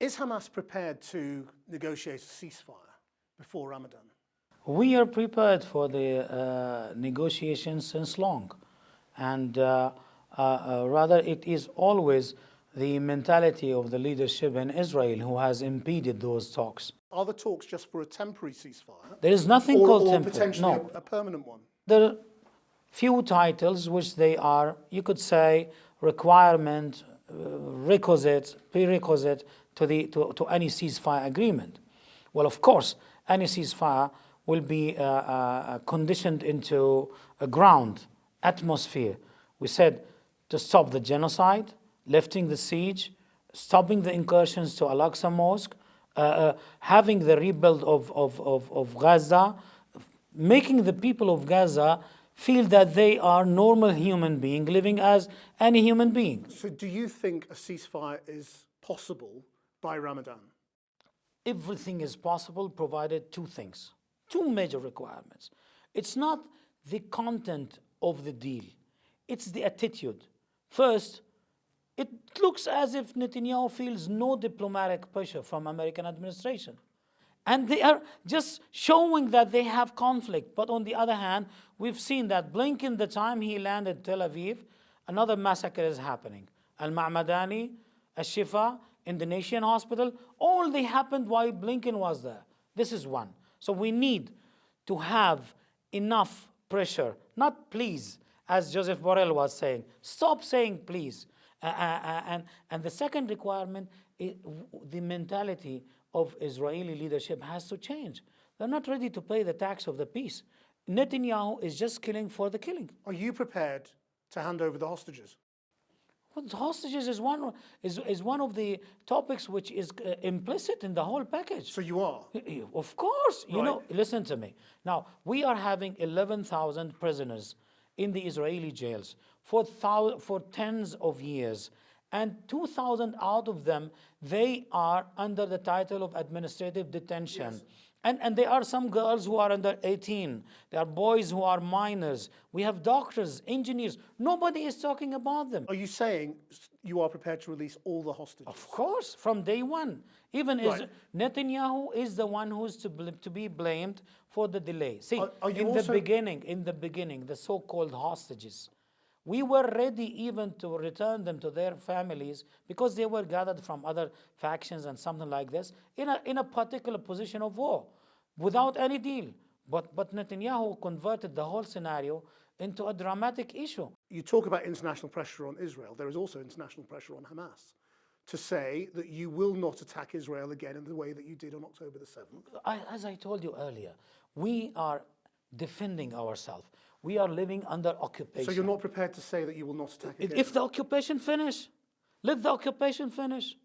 Is Hamas prepared to negotiate a ceasefire before Ramadan? We are prepared for the negotiations since long, and rather it is always the mentality of the leadership in Israel who has impeded those talks. Are the talks just for a temporary ceasefire? There is nothing called or temporary. potentially No. a permanent one? There are few titles which they are, you could say, requirement, prerequisite to any ceasefire agreement. Well, of course, any ceasefire will be conditioned into a ground atmosphere. We said to stop the genocide, lifting the siege, stopping the incursions to Al-Aqsa Mosque, having the rebuild of Gaza, making the people of Gaza feel that they are normal human beings living as any human being. So do you think a ceasefire is possible by Ramadan? Everything is possible provided two things, two major requirements. It's not the content of the deal, it's the attitude. First, it looks as if Netanyahu feels no diplomatic pressure from American administration. And they are just showing that they have conflict. But on the other hand, we've seen that Blinken, the time he landed Tel Aviv, another massacre is happening. Al-Ma'madani, Al-Shifa, Indonesian hospital, all they happened while Blinken was there. This is one. So we need to have enough pressure, not please, as Joseph Borrell was saying. Stop saying please. And the second requirement is the mentality of Israeli leadership has to change. They're not ready to pay the tax of the peace. Netanyahu is just killing for the killing. Are you prepared to hand over the hostages? Well, the hostages is one of the topics which is implicit in the whole package. So you are? Of course. You Right. know, listen to me. Now, we are having 11,000 prisoners in the Israeli jails for tens of years. And 2,000 out of them, they are under the title of administrative detention. Yes. And there are some girls who are under 18. There are boys who are minors. We have doctors, engineers. Nobody is talking about them. Are you saying you are prepared to release all the hostages? Of course, from day one. Even Right. Netanyahu is the one who's to be blamed for the delay. See, Are you in also- the beginning, the so-called hostages, we were ready even to return them to their families because they were gathered from other factions and something like this in a particular position of war without any deal. But Netanyahu converted the whole scenario into a dramatic issue. You talk about international pressure on Israel. There is also international pressure on Hamas to say that you will not attack Israel again in the way that you did on October the 7th. As I told you earlier, we are defending ourselves. We are living under occupation. So you're not prepared to say that you will not attack again? If the occupation finish, let the occupation finish.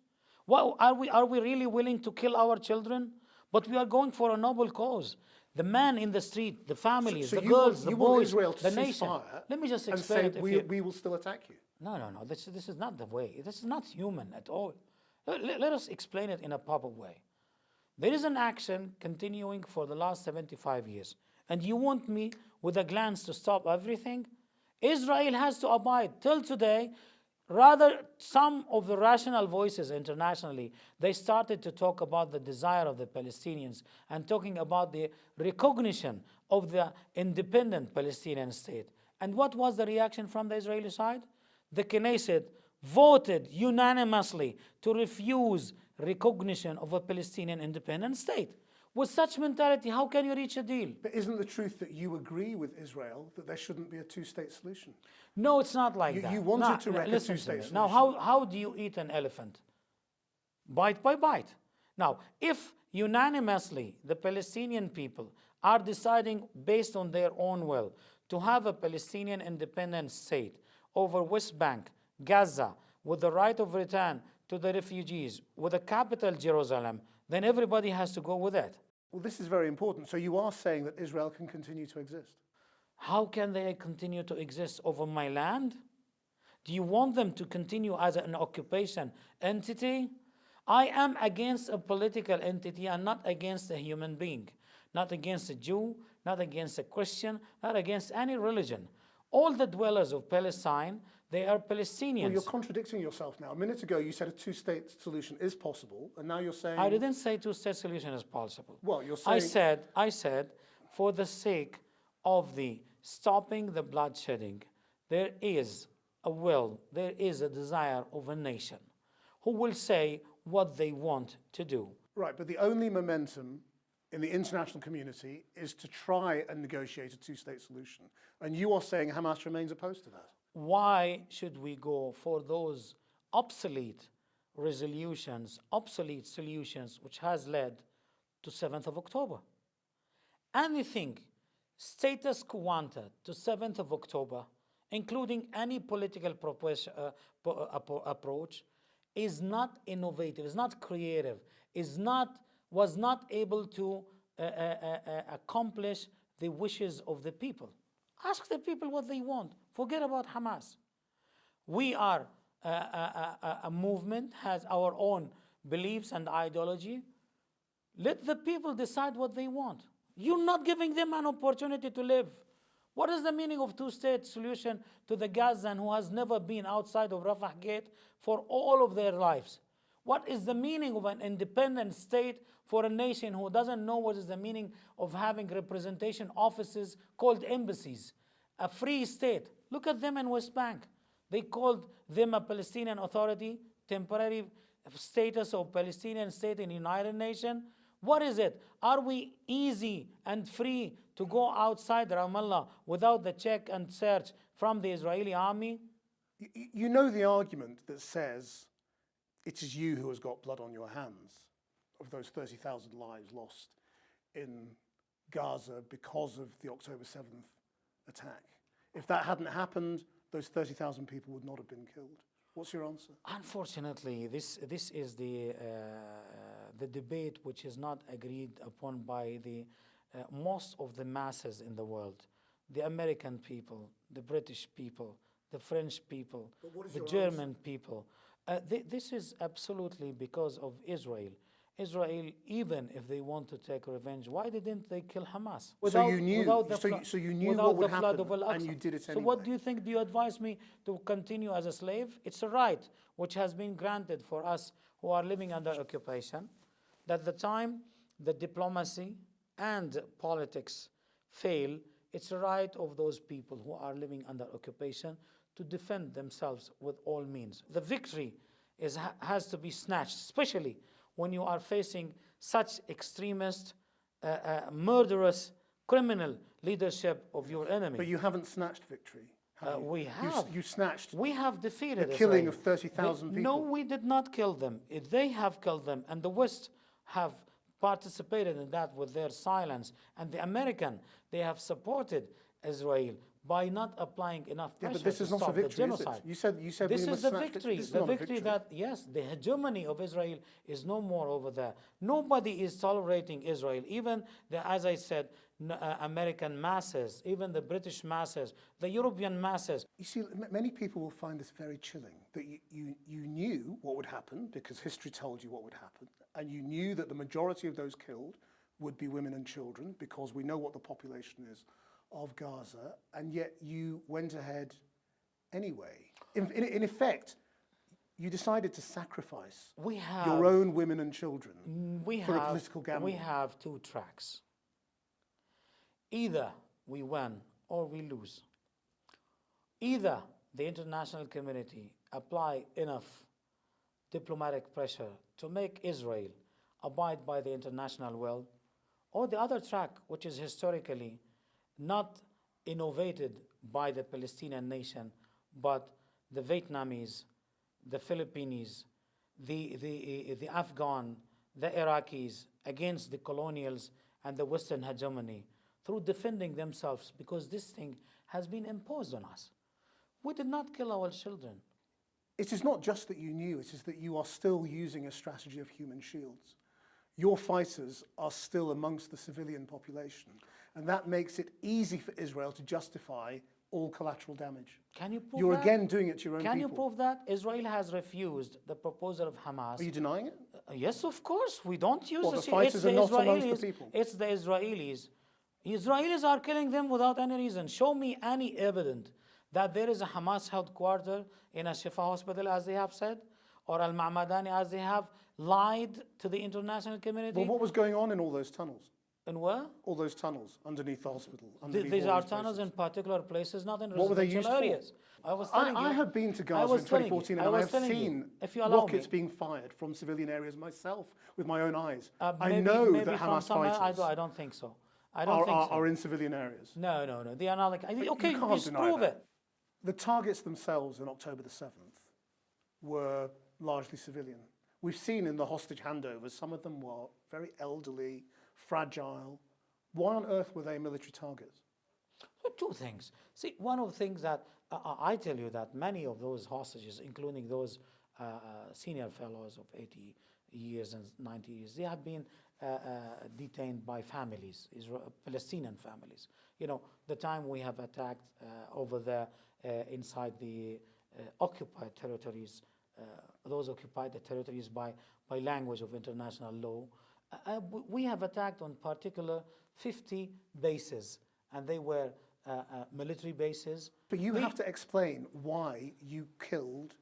Well, are we really willing to kill our children? But we are going for a noble cause. The man in the street, the families, So the you girls, want, the you want boys, Israel to the cease nation. fire Let me just and explain say it. we will still attack you? No. This is not the way. This is not human at all. Let us explain it in a proper way. There is an action continuing for the last 75 years. And you want me, with a glance, to stop everything? Israel has to abide till today. Rather, some of the rational voices internationally, they started to talk about the desire of the Palestinians and talking about the recognition of the independent Palestinian state. And what was the reaction from the Israeli side? The Knesset voted unanimously to refuse recognition of a Palestinian independent state. With such mentality, how can you reach a deal? But isn't the truth that you agree with Israel that there shouldn't be a two-state solution? No, it's not like that. You wanted to wreck a listen to two-state me. solution. Now, how do you eat an elephant? Bite by bite. Now, if unanimously the Palestinian people are deciding based on their own will to have a Palestinian independent state over West Bank, Gaza, with the right of return to the refugees, with the capital Jerusalem, then everybody has to go with that. Well, this is very important. So you are saying that Israel can continue to exist? How can they continue to exist over my land? Do you want them to continue as an occupation entity? I am against a political entity and not against a human being, not against a Jew, not against a Christian, not against any religion. All the dwellers of Palestine, They are Palestinians. Well, you're contradicting yourself now. A minute ago, you said a two-state solution is possible, and now you're saying... I didn't say two-state solution is possible. Well, you're saying... I said, for the sake of the stopping the bloodshedding, there is a will, there is a desire of a nation who will say what they want to do. Right, but the only momentum in the international community is to try and negotiate a two-state solution. And you are saying Hamas remains opposed to that. Why should we go for those obsolete resolutions, obsolete solutions, which has led to 7th of October? Anything status quo to 7th of October, including any political approach, is not innovative, is not creative, was not able to accomplish the wishes of the people. Ask the people what they want. Forget about Hamas. We are a movement, has our own beliefs and ideology. Let the people decide what they want. You're not giving them an opportunity to live. What is the meaning of two-state solution to the Gazan who has never been outside of Rafah Gate for all of their lives? What is the meaning of an independent state for a nation who doesn't know what is the meaning of having representation offices called embassies? A free state. Look at them in West Bank. They called them a Palestinian Authority, temporary status of Palestinian state in the United Nations. What is it? Are we easy and free to go outside Ramallah without the check and search from the Israeli army? You know the argument that says it is you who has got blood on your hands of those 30,000 lives lost in Gaza because of the October 7th attack. If that hadn't happened, those 30,000 people would not have been killed. What's your answer? Unfortunately, this is the debate which is not agreed upon by the most of the masses in the world. The American people, the British people, the French people, the German people. This is absolutely because of Israel. Israel, even if they want to take revenge, why didn't they kill Hamas? So you knew what would happen, and you did it anyway. So what do you think? Do you advise me to continue as a slave? It's a right which has been granted for us who are living under occupation. That the time the diplomacy and politics fail, it's a right of those people who are living under occupation to defend themselves with all means. The victory has to be snatched, especially when you are facing such extremist, murderous, criminal leadership of your enemy. But you haven't snatched victory. We have. You snatched. We have defeated the killing of 30,000 people. No, we did not kill them. They have killed them, and the West have participated in that with their silence. And the American, they have supported Israel by not applying enough pressure but this is to not stop a victory, the genocide. Is it? You said this we is must the victory. The victory that, yes, the hegemony of Israel is no more over there. Nobody is tolerating Israel. Even as I said, American masses, even the British masses, the European masses. You see, many people will find this very chilling, that you knew what would happen because history told you what would happen, and you knew that the majority of those killed would be women and children because we know what the population is of Gaza, and yet you went ahead anyway. In effect, you decided to sacrifice your own women and children for a political gamble. We have two tracks. Either we win or we lose. Either the international community apply enough diplomatic pressure to make Israel abide by the international will, or the other track, which is historically not innovated by the Palestinian nation, but the Vietnamese, the Filipinos, the Afghan, the Iraqis against the colonials and the Western hegemony through defending themselves, because this thing has been imposed on us. We did not kill our children. It is not just that you knew, it is that you are still using a strategy of human shields. Your fighters are still amongst the civilian population, and that makes it easy for Israel to justify all collateral damage. Can you prove You're that? again doing it to your own people. Can you prove that? Israel has refused the proposal of Hamas. Are you denying it? Yes, of course. We don't use the fighters are not amongst the people. It's the Israelis. Israelis are killing them without any reason. Show me any evidence that there is a Hamas headquarters in a Shifa hospital, as they have said, or Al-Ma'madani, as they have lied to the international community. Well, what was going on in all those tunnels? And where? All those tunnels underneath the hospital. Underneath These all are these tunnels places. in particular places, not in What were they residential used for? areas. I was telling you. I have been to I Gaza was in telling you, 2014 I and I was have telling you, seen if you allow rockets me. being fired from civilian areas myself with my own eyes. Maybe- I know maybe that from Hamas somewhere, fighters I don't think so. I don't think so. are in civilian areas. No. They are not like. Okay, you can't please deny prove that. it. The targets themselves on October the 7th were largely civilian. We've seen in the hostage handovers, some of them were very elderly, fragile. Why on earth were they military targets? So two things. See, one of the things that I tell you that many of those hostages, including those senior fellows of 80 years and 90 years, they have been detained by families, Palestinian families. You know, the time we have attacked over there inside the occupied territories, those occupied territories by language of international law, we have attacked on particular 50 bases, and they were military bases. But you have to explain why you killed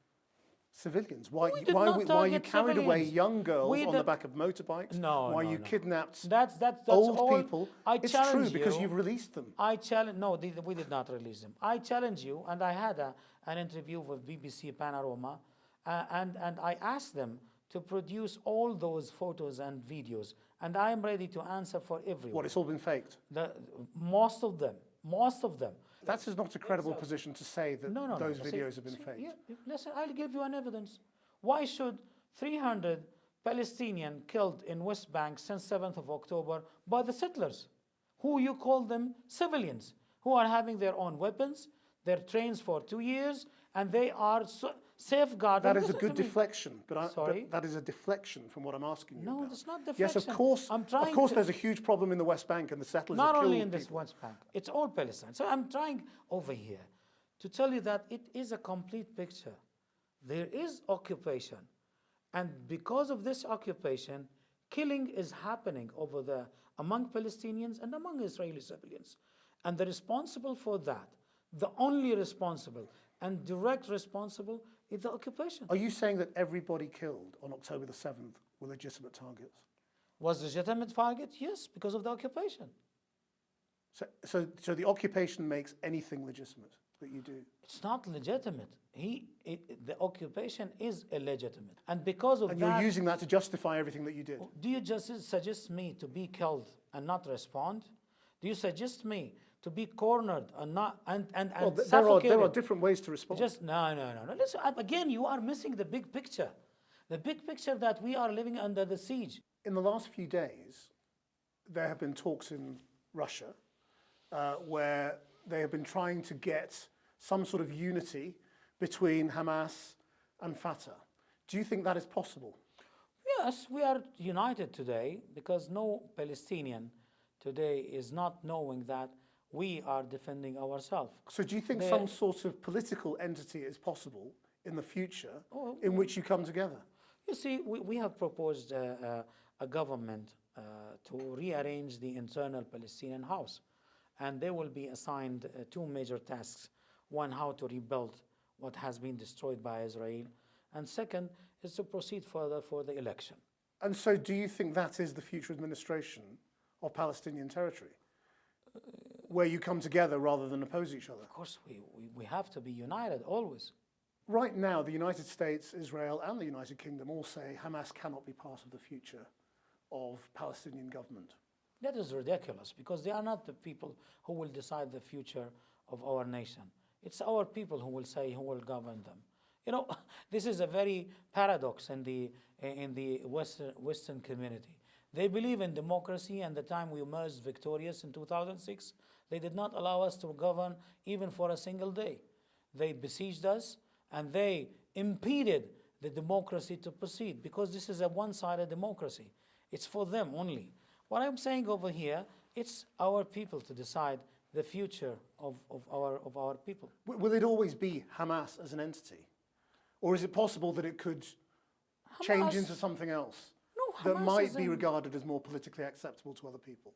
civilians, why We you, did why, not we- why you target carried away civilians. young girls We on the did- back of motorbikes, No, why no, you no. kidnapped That's old all. people. I It's challenge true because you. you've released them. I challenge. No, we did not release them. I challenge you, and I had an interview with BBC Panorama, and I asked them to produce all those photos and videos, and I am ready to answer for everyone. What, it's all been faked? Most of them. That is not a credible position to say that No. those See, videos have been faked. Yeah, listen, I'll give you an evidence. Why should 300 Palestinians killed in West Bank since 7th of October by the settlers, who you call them civilians, who are having their own weapons, they're trained for 2 years, and they are safeguarded. That is a Listen good to me. deflection, but Sorry? that is a deflection from what I'm asking you No, about. it's not Yes, of deflection. course. I'm Of trying course, to- there's a huge problem in the West Bank, and the settlers Not have only killed in this people. West Bank, it's all Palestine. So I'm trying over here to tell you that it is a complete picture. There is occupation, and because of this occupation, killing is happening over there among Palestinians and among Israeli civilians. And the responsible for that, the only responsible and direct responsible, is the occupation. Are you saying that everybody killed on October the 7th were legitimate targets? Was legitimate target? Yes, because of the occupation. So the occupation makes anything legitimate that you do? It's not legitimate. The occupation is illegitimate. And because of And that, you're using that to justify everything that you did? do you just suggest me to be killed and not respond? Do you suggest me to be cornered and not and Well, suffocated? there are different ways to respond. No. Listen, again, you are missing the big picture. The big picture that we are living under the siege. In the last few days, there have been talks in Russia where they have been trying to get some sort of unity between Hamas and Fatah. Do you think that is possible? Yes, we are united today because no Palestinian today is not knowing that we are defending ourselves. So do you think some sort of political entity is possible in the future in which you come together? You see, we have proposed a government to rearrange the internal Palestinian house. And they will be assigned two major tasks. One, how to rebuild what has been destroyed by Israel. And second, is to proceed further for the election. And so do you think that is the future administration of Palestinian territory? Where you come together rather than oppose each other? Of course, we have to be united always. Right now, the United States, Israel, and the United Kingdom all say Hamas cannot be part of the future of Palestinian government. That is ridiculous because they are not the people who will decide the future of our nation. It's our people who will say who will govern them. You know, this is a very paradox in the Western community. They believe in democracy, and the time we emerged victorious in 2006, they did not allow us to govern even for a single day. They besieged us, and they impeded the democracy to proceed because this is a one-sided democracy. It's for them only. What I'm saying over here, it's our people to decide the future of our people. Will it always be Hamas as an entity? Or is it possible that it could change into something else No, that Hamas might is be regarded as more politically acceptable to other people?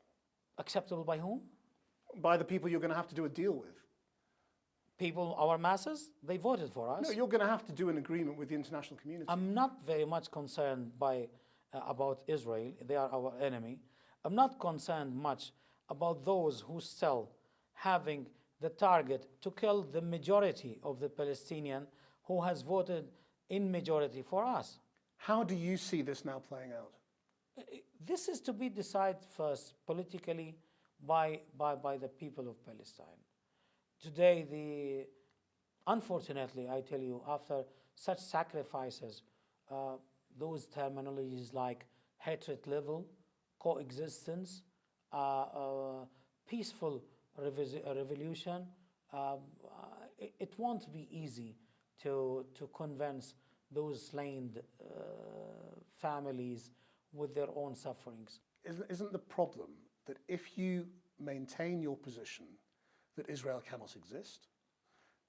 acceptable by whom? By the people you're going to have to do a deal with. people, our masses, they voted for us. No, you're going to have to do an agreement with the international community. I'm not very much concerned about Israel. They are our enemy. I'm not concerned much about those who still having the target to kill the majority of the Palestinian who has voted in majority for us. How do you see this now playing out? This is to be decided first politically by the people of Palestine. Today, unfortunately, I tell you, after such sacrifices, those terminologies like hatred level, coexistence, peaceful revolution, it won't be easy to convince those slain families with their own sufferings. Isn't the problem that if you maintain your position that Israel cannot exist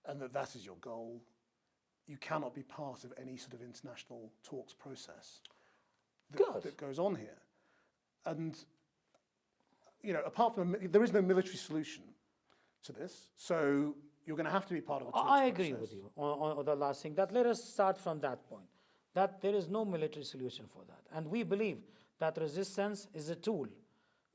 and that is your goal, you cannot be part of any sort of international talks process that goes on here? And, you know, apart from, there is no military solution to this, so you're going to have to be part of a talks process. I agree with you on the last thing. That let us start from that point, that there is no military solution for that. And we believe that resistance is a tool.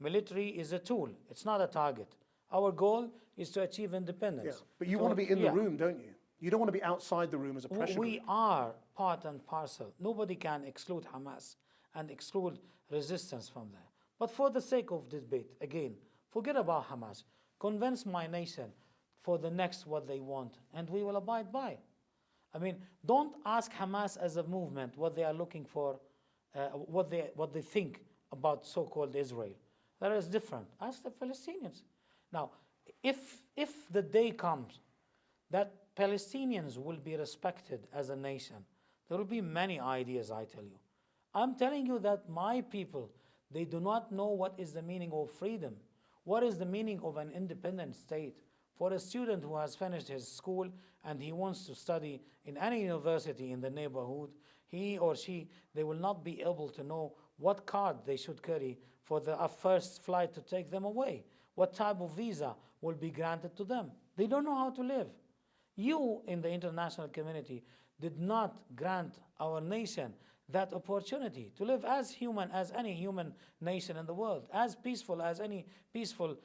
Military is a tool. It's not a target. Our goal is to achieve independence. Yeah, but you want to be in the room, don't you? You don't want to be outside the room as a pressure group. We are part and parcel. Nobody can exclude Hamas and exclude resistance from there. But for the sake of debate, again, forget about Hamas. Convince my nation for the next what they want, and we will abide by. I mean, don't ask Hamas as a movement what they are looking for, what they think about so-called Israel. That is different. Ask the Palestinians. Now, if the day comes that Palestinians will be respected as a nation, there will be many ideas, I tell you. I'm telling you that my people, they do not know what is the meaning of freedom. What is the meaning of an independent state? For a student who has finished his school and he wants to study in any university in the neighborhood, he or she, they will not be able to know what card they should carry for the first flight to take them away. What type of visa will be granted to them? They don't know how to live. You in the international community did not grant our nation that opportunity to live as human as any human nation in the world, as peaceful as any peaceful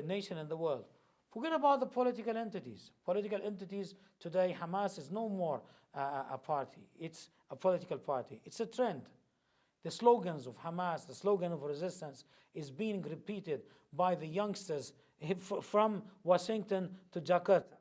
nation in the world. Forget about the political entities. Political entities today, Hamas is no more a party. It's a political party. It's a trend. The slogans of Hamas, the slogan of resistance is being repeated by the youngsters from Washington to Jakarta.